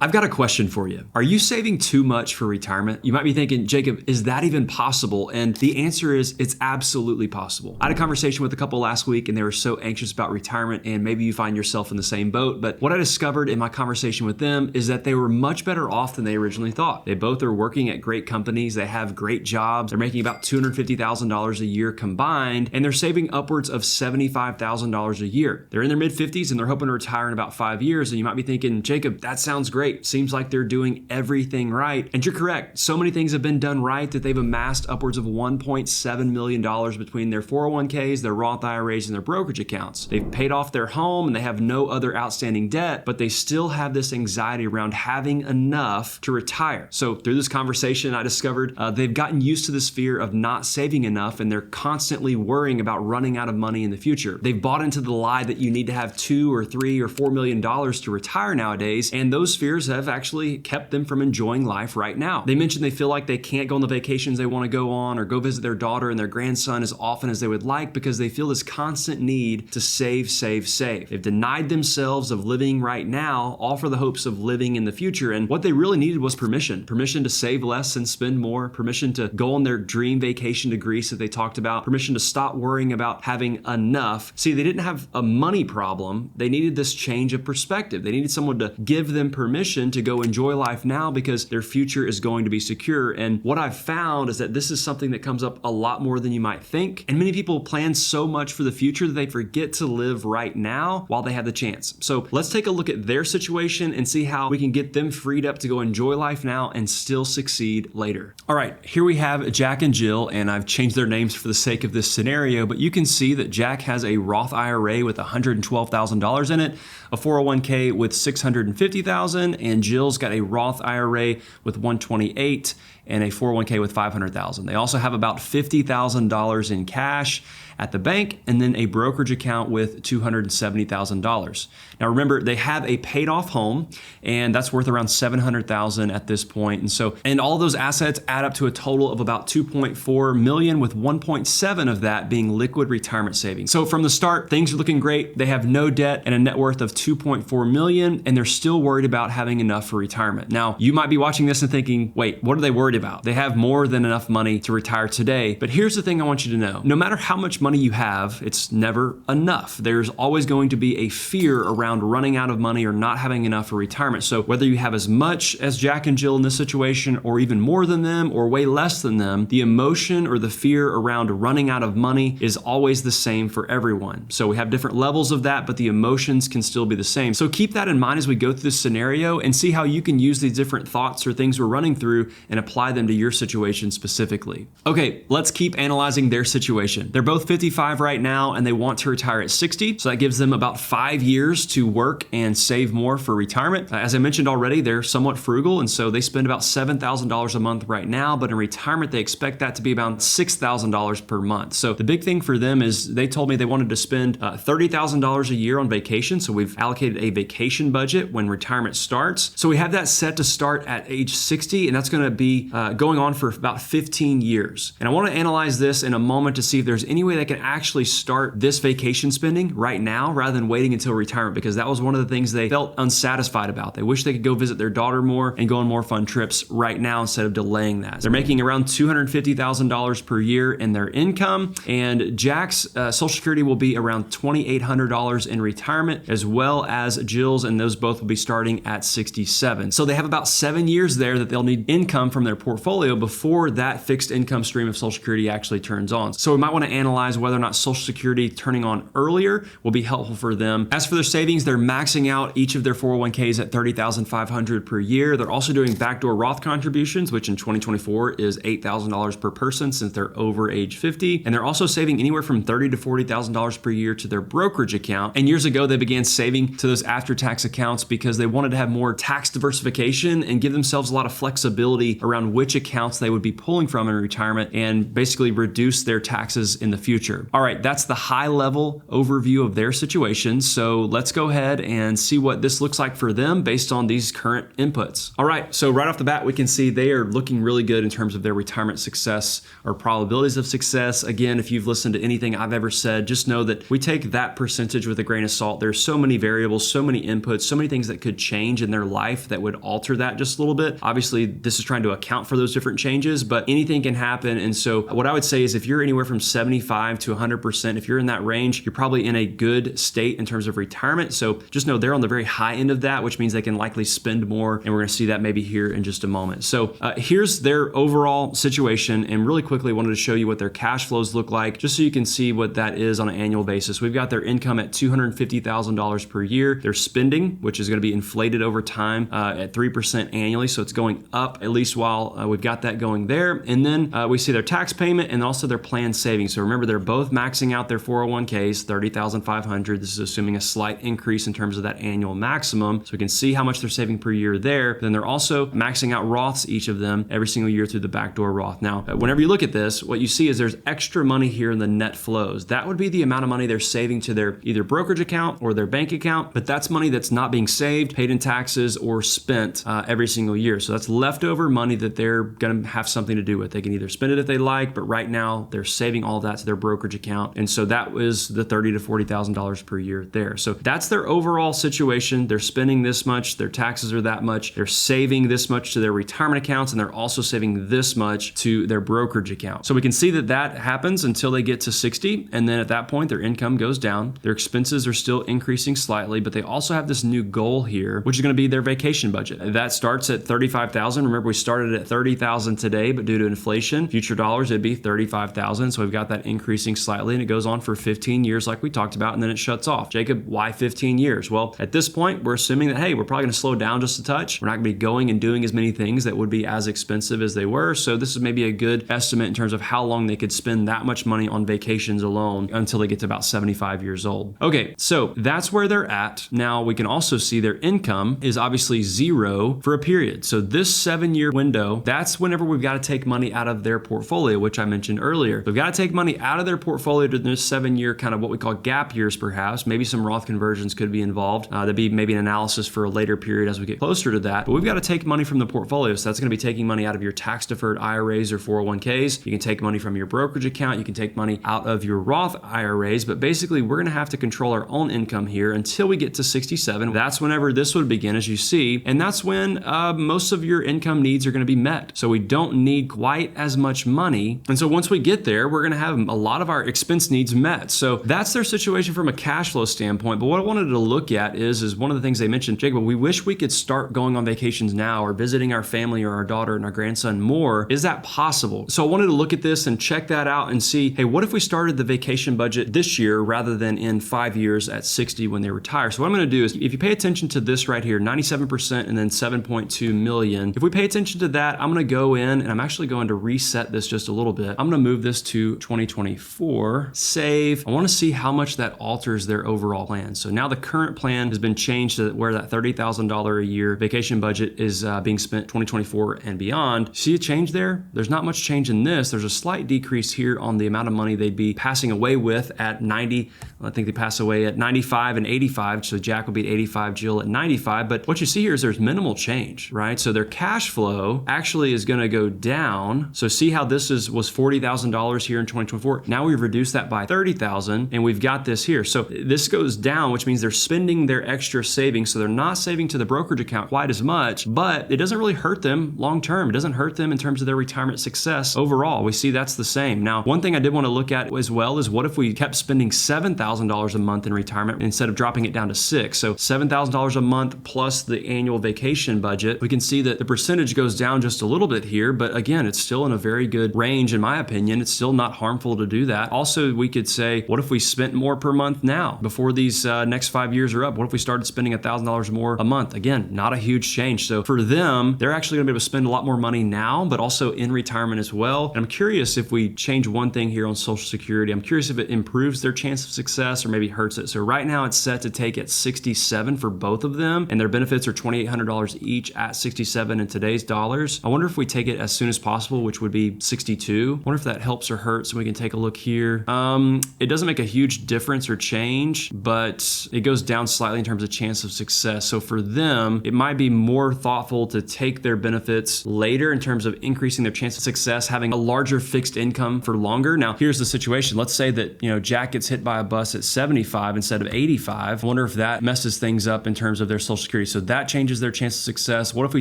I've got a question for you. Are you saving too much for retirement? You might be thinking, Jacob, is that even possible? And the answer is it's absolutely possible. I had a conversation with a couple last week and they were so anxious about retirement, and maybe you find yourself in the same boat. But what I discovered in my conversation with them is that they were much better off than they originally thought. They both are working at great companies. They have great jobs. They're making about $250,000 a year combined, and they're saving upwards of $75,000 a year. They're in their mid-50s and they're hoping to retire in about 5 years. And you might be thinking, Jacob, that sounds great. Seems like they're doing everything right. And you're correct. So many things have been done right that they've amassed upwards of $1.7 million between their 401ks, their Roth IRAs, and their brokerage accounts. They've paid off their home and they have no other outstanding debt, but they still have this anxiety around having enough to retire. So through this conversation, I discovered they've gotten used to this fear of not saving enough, and they're constantly worrying about running out of money in the future. They've bought into the lie that you need to have $2 or $3 or $4 million to retire nowadays, and those fears have actually kept them from enjoying life right now. They mentioned they feel like they can't go on the vacations they want to go on or go visit their daughter and their grandson as often as they would like because they feel this constant need to save, save, save. They've denied themselves of living right now, all for the hopes of living in the future. And what they really needed was permission to save less and spend more, permission to go on their dream vacation to Greece that they talked about, permission to stop worrying about having enough. See, they didn't have a money problem. They needed this change of perspective. They needed someone to give them permission to go enjoy life now because their future is going to be secure. And what I've found is that this is something that comes up a lot more than you might think. And many people plan so much for the future that they forget to live right now while they have the chance. So let's take a look at their situation and see how we can get them freed up to go enjoy life now and still succeed later. All right, here we have Jack and Jill, and I've changed their names for the sake of this scenario, but you can see that Jack has a Roth IRA with $112,000 in it, a 401k with $650,000, and Jill's got a Roth IRA with $128,000 and a 401k with $500,000. They also have about $50,000 in cash at the bank, and then a brokerage account with $270,000. Now remember, they have a paid off home, and that's worth around $700,000 at this point. And all those assets add up to a total of about $2.4 million, with 1.7 of that being liquid retirement savings. So from the start, things are looking great. They have no debt and a net worth of $2.4 million, and they're still worried about having enough for retirement. Now, you might be watching this and thinking, wait, what are they worried about? They have more than enough money to retire today. But here's the thing I want you to know. No matter how much money you have, it's never enough. There's always going to be a fear around running out of money or not having enough for retirement. So whether you have as much as Jack and Jill in this situation, or even more than them, or way less than them, the emotion or the fear around running out of money is always the same for everyone. So we have different levels of that, but the emotions can still be the same. So keep that in mind as we go through this scenario and see how you can use these different thoughts or things we're running through and apply them to your situation specifically. Okay, let's keep analyzing their situation. They're both 55 right now and they want to retire at 60. So that gives them about 5 years to work and save more for retirement. As I mentioned already, they're somewhat frugal, and so they spend about $7,000 a month right now, but in retirement, they expect that to be about $6,000 per month. So the big thing for them is they told me they wanted to spend $30,000 a year on vacation. So we've allocated a vacation budget when retirement starts. So we have that set to start at age 60, and that's going to be going on for about 15 years. And I want to analyze this in a moment to see if there's any way they can actually start this vacation spending right now rather than waiting until retirement, because that was one of the things they felt unsatisfied about. They wish they could go visit their daughter more and go on more fun trips right now instead of delaying that. They're making around $250,000 per year in their income, and Jack's Social Security will be around $2,800 in retirement, as well as Jill's, and those both will be starting at 67. So they have about 7 years there that they'll need income from their portfolio before that fixed income stream of Social Security actually turns on. So we might want to analyze whether or not Social Security turning on earlier will be helpful for them. As for their savings, they're maxing out each of their 401ks at $30,500 per year. They're also doing backdoor Roth contributions, which in 2024 is $8,000 per person since they're over age 50. And they're also saving anywhere from $30,000 to $40,000 per year to their brokerage account. And years ago, they began saving to those after-tax accounts because they wanted to have more tax diversification and give themselves a lot of flexibility around which accounts they would be pulling from in retirement and basically reduce their taxes in the future. All right, that's the high-level overview of their situation. So let's go ahead and see what this looks like for them based on these current inputs. All right, so right off the bat, we can see they are looking really good in terms of their retirement success or probabilities of success. Again, if you've listened to anything I've ever said, just know that we take that percentage with a grain of salt. There's so many variables, so many inputs, so many things that could change in their life that would alter that just a little bit. Obviously, this is trying to account for those different changes, but anything can happen. And so what I would say is if you're anywhere from 75 to 100%, if you're in that range, you're probably in a good state in terms of retirement. So just know they're on the very high end of that, which means they can likely spend more. And we're going to see that maybe here in just a moment. So here's their overall situation. And really quickly, wanted to show you what their cash flows look like, just so you can see what that is on an annual basis. We've got their income at $250,000 per year. Their spending, which is going to be inflated over time at 3% annually. So it's going up at least while we've got that going there. And then we see their tax payment and also their planned savings. So remember, they're both maxing out their 401ks, $30,500. This is assuming a slight increase in terms of that annual maximum. So we can see how much they're saving per year there. Then they're also maxing out Roths, each of them, every single year through the backdoor Roth. Now, whenever you look at this, what you see is there's extra money here in the net flows. That would be the amount of money they're saving to their either brokerage account or their bank account, but that's money that's not being saved, paid in taxes, or spent every single year. So that's leftover money that they're going to have something to do with. They can either spend it if they like, but right now they're saving all that to their brokerage account. And so that was the $30,000 to $40,000 per year there. So that's their overall situation. They're spending this much, their taxes are that much, they're saving this much to their retirement accounts, and they're also saving this much to their brokerage account. So we can see that that happens until they get to 60. And then at that point, their income goes down. Their expenses are still increasing slightly, but they also have this new goal here, which is going to be their vacation budget. That starts at $35,000. Remember, we started at $30,000 today, but due to inflation, future dollars, it'd be $35,000. So we've got that increasing slightly, and it goes on for 15 years like we talked about, and then it shuts off. Jacob, why 15 years? Well, at this point, we're assuming that, hey, we're probably going to slow down just a touch. We're not going to be going and doing as many things that would be as expensive as they were. So this is maybe a good estimate in terms of how long they could spend that much money on vacations alone until they get to about 75 years old. Okay, so that's where they're at. Now we can also see their income is obviously zero for a period. So this 7-year window, that's whenever we've got to take money out of their portfolio, which I mentioned earlier. We've got to take money out of their portfolio to this 7-year kind of what we call gap years, perhaps. Maybe some Roth conversions could be involved. That'd be maybe an analysis for a later period as we get closer to that. But we've got to take money from the portfolio. So that's going to be taking money out of your tax deferred IRAs or 401ks. You can take money from your brokerage account. You can take money out of your Roth IRAs. But basically, we're going to have to control our own income here until we get to 67. That's whenever this would begin, as you see. And that's when most of your income needs are going to be met. So we don't need quite as much money. And so once we get there, we're going to have a lot of our expense needs met. So that's their situation from a cash flow standpoint. But what I wanted to look at is one of the things they mentioned, Jacob, we wish we could start going on vacations now or visiting our family or our daughter and our grandson more. Is that possible? So I wanted to look at this and check that out and see, hey, what if we started the vacation budget this year rather than in 5 years at 60 when they retire? So what I'm going to do is, if you pay attention to this right here, 97% and then 7.2 million. If we pay attention to that, I'm going to go in and I'm actually going to reset this just a little bit. I'm going to move this to 2024, save. I want to see how much that alters their overall plan. So now the current plan has been changed to where that $30,000 a year vacation budget is being spent 2024 and beyond. See a change there? There's not much change in this. There's a slight decrease here on the amount of money they'd be passing away with at 90. I think they pass away at 95 and 85. So Jack will be at 85, Jill at 95. But what you see here is there's minimal change, right? So their cash flow actually is going to go down. So see how this was $40,000 here in 2024. Now we've reduced that by 30,000 and we've got this here. So this goes down, which means they're spending their extra savings. So they're not saving to the brokerage account quite as much, but it doesn't really hurt them long term. It doesn't hurt them in terms of their retirement success overall. We see that's the same. Now, one thing I did want to look at as well is what if we kept spending $7,000 a month in retirement instead of dropping it down to $6,000? So $7,000 a month plus the annual vacation budget. We can see that the percentage goes down just a little bit here, but again, it's still in a very good range in my opinion. It's still not harmful to do that. Also, we could say, what if we spent more per month now before these next 5 years are up? What if we started spending $1,000 more a month? Again, not a huge change. So for them, they're actually going to be able to spend a lot more money now, but also in retirement as well. And I'm curious if we change one thing here on Social Security. I'm curious if it improves their chance of success or maybe hurts it. So right now it's set to take at 67 for both of them, and their benefits are $2,800 each at 67 in today's dollars. I wonder if we take it as soon as possible, which would be 62. I wonder if that helps or hurts. So we can take a look here. It doesn't make a huge difference or change, but it goes down slightly in terms of chance of success. So for them, it might be more thoughtful to take their benefits later in terms of increasing their chance of success, having a larger fixed income for longer. Now, here's the situation. Let's say that, Jack gets hit by a bus at 75 instead of 85. I wonder if that messes things up in terms of their Social Security. So that changes their chance of success. What if we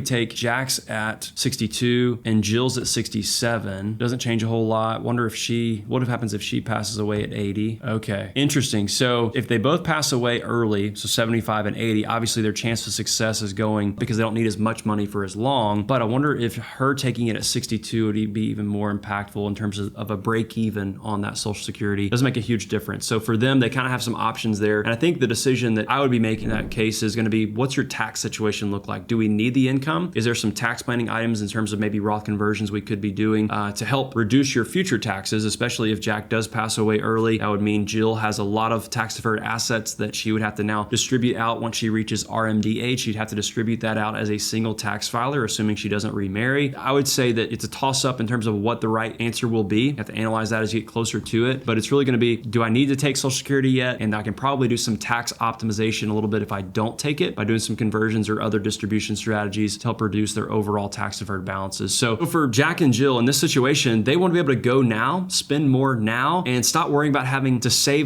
take Jack's at 62 and Jill's at 67? Doesn't change a whole lot. What happens if she passes away at 80? Okay, interesting. So if they both pass away early, so 75 and 80, obviously their chance of success is going because they don't need as much money for as long. But I wonder if her taking it at 62 would be even more impactful in terms of a break even on that Social Security. Doesn't make a huge difference. So for them, they kind of have some options there. And I think the decision that I would be making in that case is going to be, what's your tax situation look like? Do we need the income? Is there some tax planning items in terms of maybe Roth conversions we could be doing to help reduce your future taxes, especially if Jack does pass away early? That would mean Jill has a lot of tax deferred assets that she would have to now distribute out once she reaches RMD age. She'd have to distribute that out as a single tax filer, assuming she doesn't remarry. I would say that it's a toss up in terms of what the right answer will be. You have to analyze that as you get closer to it, but it's really going to be, do I need to take Social Security yet? And I can probably do some tax optimization a little bit if I don't take it by doing some conversions or other distribution strategies to help reduce their overall tax deferred balances. So for Jack and Jill in this situation, they want to be able to go now, spend more now, and stop worrying about having to save,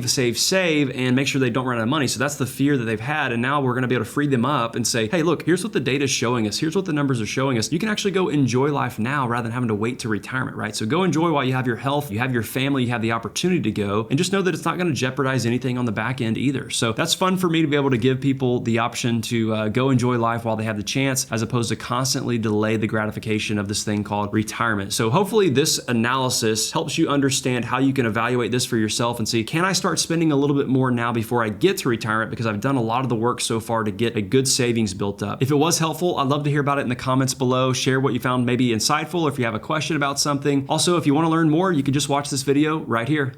and make sure they don't run out of money. So that's the fear that they've had. And now we're going to be able to free them up and say, hey, look, here's what the data is showing us. Here's what the numbers are showing us. You can actually go enjoy life now rather than having to wait to retirement, right? So go enjoy while you have your health, you have your family, you have the opportunity to go, and just know that it's not going to jeopardize anything on the back end either. So that's fun for me to be able to give people the option to go enjoy life while they have the chance, as opposed to constantly delay the gratification of this thing called retirement. So hopefully this analysis helps you understand how you can evaluate this for yourself and see, can I start spending a little bit more now before I get to retirement, because I've done a lot of the work so far to get a good savings built up. If it was helpful, I'd love to hear about it in the comments below. Share what you found maybe insightful, or if you have a question about something. Also, if you want to learn more, you can just watch this video right here.